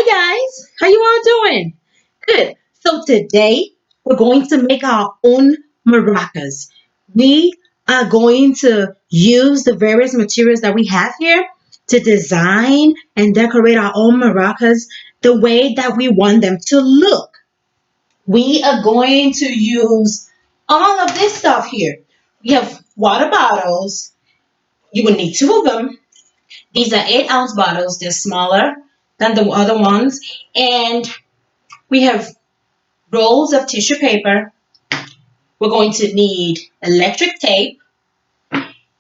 Hi guys, how you all doing? Good. So today we're going to make our own maracas. We are going to use the various materials that we have here to design and decorate our own maracas the way that we want them to look. We are going to use all of this stuff here. We have water bottles. You will need two of them. These are 8-ounce bottles. They're smaller than the other ones. And we have rolls of tissue paper. We're going to need electric tape.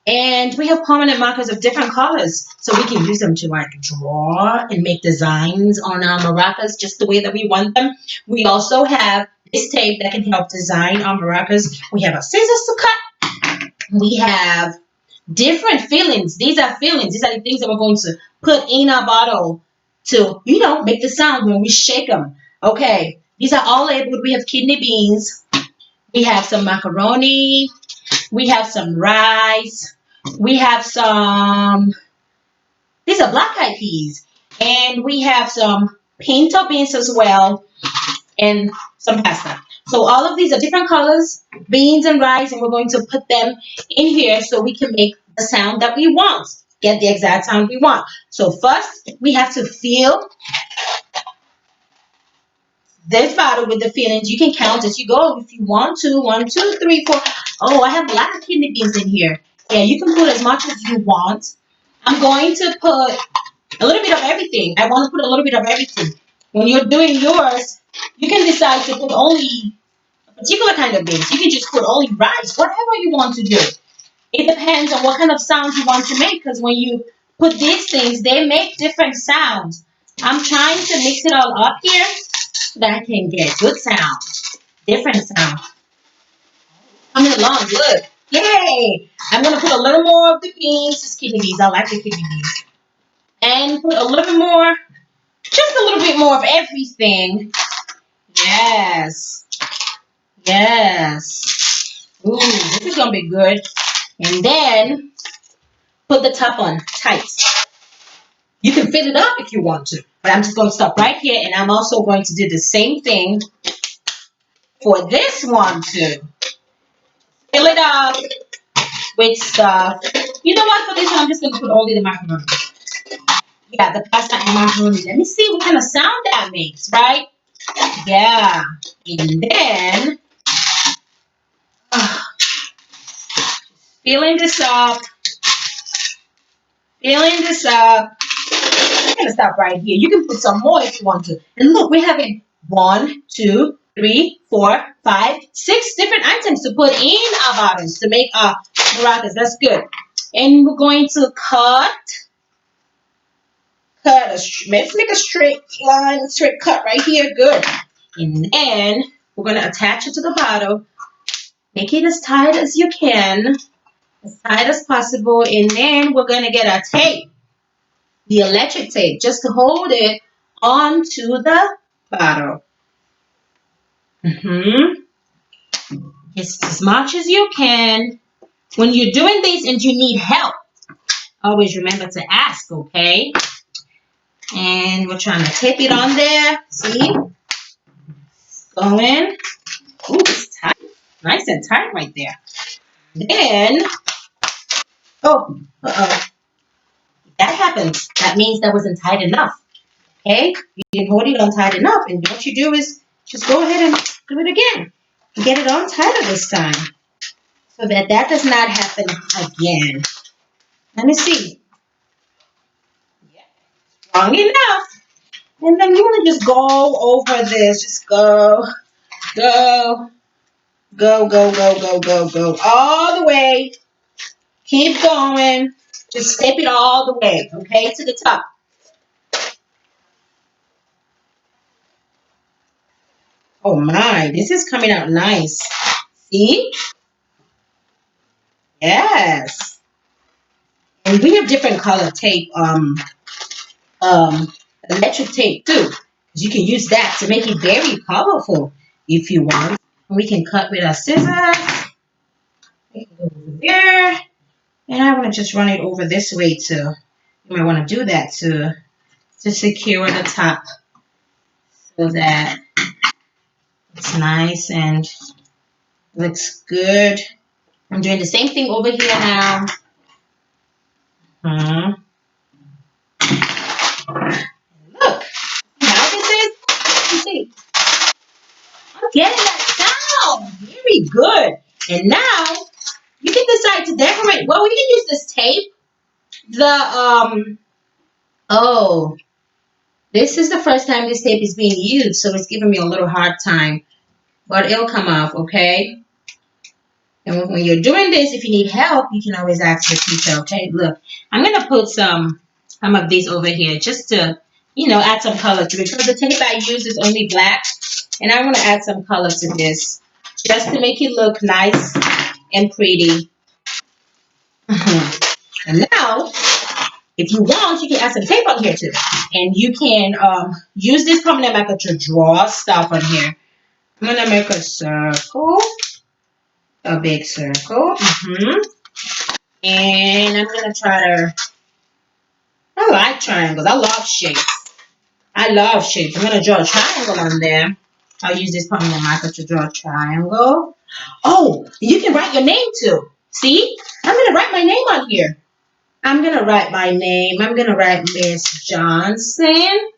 And we have permanent markers of different colors. So we can use them to like draw and make designs on our maracas just the way that we want them. We also have this tape that can help design our maracas. We have a scissors to cut. We have different fillings. These are fillings. These are the things that we're going to put in our bottle to, make the sound when we shake them. Okay, these are all labeled. We have kidney beans. We have some macaroni. We have some rice. We have some, these are black eyed peas. And we have some pinto beans as well. And some pasta. So all of these are different colors, beans and rice, and we're going to put them in here so we can make the sound that we want, get the exact sound we want. So first, we have to fill this bottle with the fillings. You can count as you go if you want to. 1, 2, 3, 4. Oh, I have a lot of kidney beans in here. Yeah, you can put as much as you want. I'm going to put a little bit of everything. I want to put a little bit of everything. When you're doing yours, you can decide to put only particular kind of beans. You can just put only rice, whatever you want to do. It depends on what kind of sounds you want to make, because when you put these things, they make different sounds. I'm trying to mix it all up here so that I can get good sounds, different sounds. Coming along good. Yay! I'm going to put a little more of the beans, just kidney beans. I like the kidney beans. And put a little bit more, just a little bit more of everything. Yes. Yes. Ooh, this is gonna be good. And then put the top on tight. You can fill it up if you want to, but I'm just gonna stop right here, and I'm also going to do the same thing for this one too. Fill it up with stuff. You know what? For this one, I'm just gonna put only the macaroni. Yeah, the pasta and macaroni. Let me see what kind of sound that makes, right? Yeah. And then filling this up. Filling this up. I'm gonna stop right here. You can put some more if you want to. And look, we're having 1, 2, 3, 4, 5, 6 different items to put in our bottles to make our maracas. That's good. And we're going to let's make a straight line, straight cut right here. Good. And then we're gonna attach it to the bottle. Make it as tight as you can, as tight as possible. And then we're gonna get our tape. The electric tape, just to hold it onto the bottle. Just as much as you can. When you're doing this and you need help, always remember to ask, okay? And we're trying to tape it on there. See? Going. Ooh, it's tight. Nice and tight right there. Then, uh-oh. That happens. That means that wasn't tight enough. Okay? You didn't hold it on tight enough. And what you do is just go ahead and do it again. Get it on tighter this time, so that does not happen again. Let me see. Yeah. Strong enough. And then you want to just go over this. Just go, go, go, go, go, go, go, go. All the way. Keep going. Just step it all the way, okay, to the top. Oh my, this is coming out nice. See? Yes. And we have different color tape, electric tape too. You can use that to make it very powerful if you want. We can cut with our scissors. Over there. And I want to just run it over this way too. You might want to do that to secure the top. so that it's nice and looks good. I'm doing the same thing over here now. Look, now this is, you see, I'm getting that down. Very good. And now you can decide to decorate. Well, we can use this tape. Oh, this is the first time this tape is being used, so it's giving me a little hard time. But it'll come off, okay? And when you're doing this, if you need help, you can always ask your teacher, okay? Look, I'm going to put some of these over here just to, add some color to it. Because the tape I use is only black. And I want to add some color to this just to make it look nice and pretty. And now, if you want, you can add some tape on here too. And you can use this permanent marker to draw stuff on here. I'm going to make a circle, a big circle. And I'm going to try to, I like triangles. I love shapes. I love shapes. I'm going to draw a triangle on there. I'll use this permanent marker to draw a triangle. Oh, you can write your name too. See? I'm going to write my name on here. I'm going to write my name. I'm going to write Miss Johnson.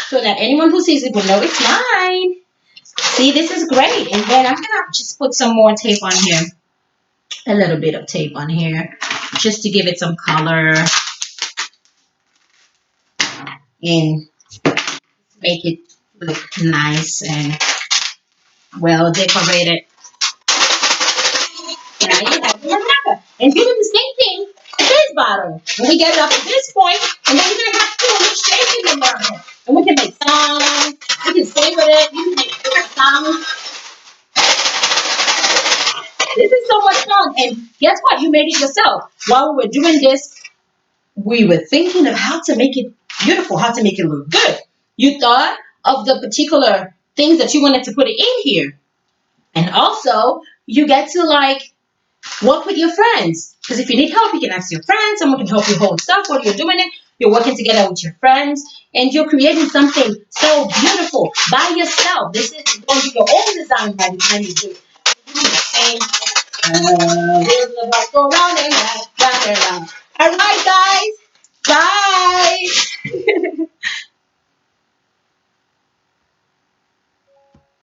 So that anyone who sees it will know it's mine. See, this is great. And then I'm going to just put some more tape on here. A little bit of tape on here. Just to give it some color. And make it look nice and well decorated. Now you have your marker. And do the same thing to this bottle. When we get it up to this point, and then you're going to have to do a shape in the marker. And we can make sounds. We can sing with it. You can make different sounds. This is so much fun. And guess what? You made it yourself. While we were doing this, we were thinking of how to make it beautiful, how to make it look good. You thought of the particular things that you wanted to put it in here. And also, you get to work with your friends. Because if you need help, you can ask your friends. Someone can help you hold stuff while you're doing it. You're working together with your friends. And you're creating something so beautiful by yourself. This is going to be your own design by the time you do it. Go round and round, round and round. All right, guys. Bye.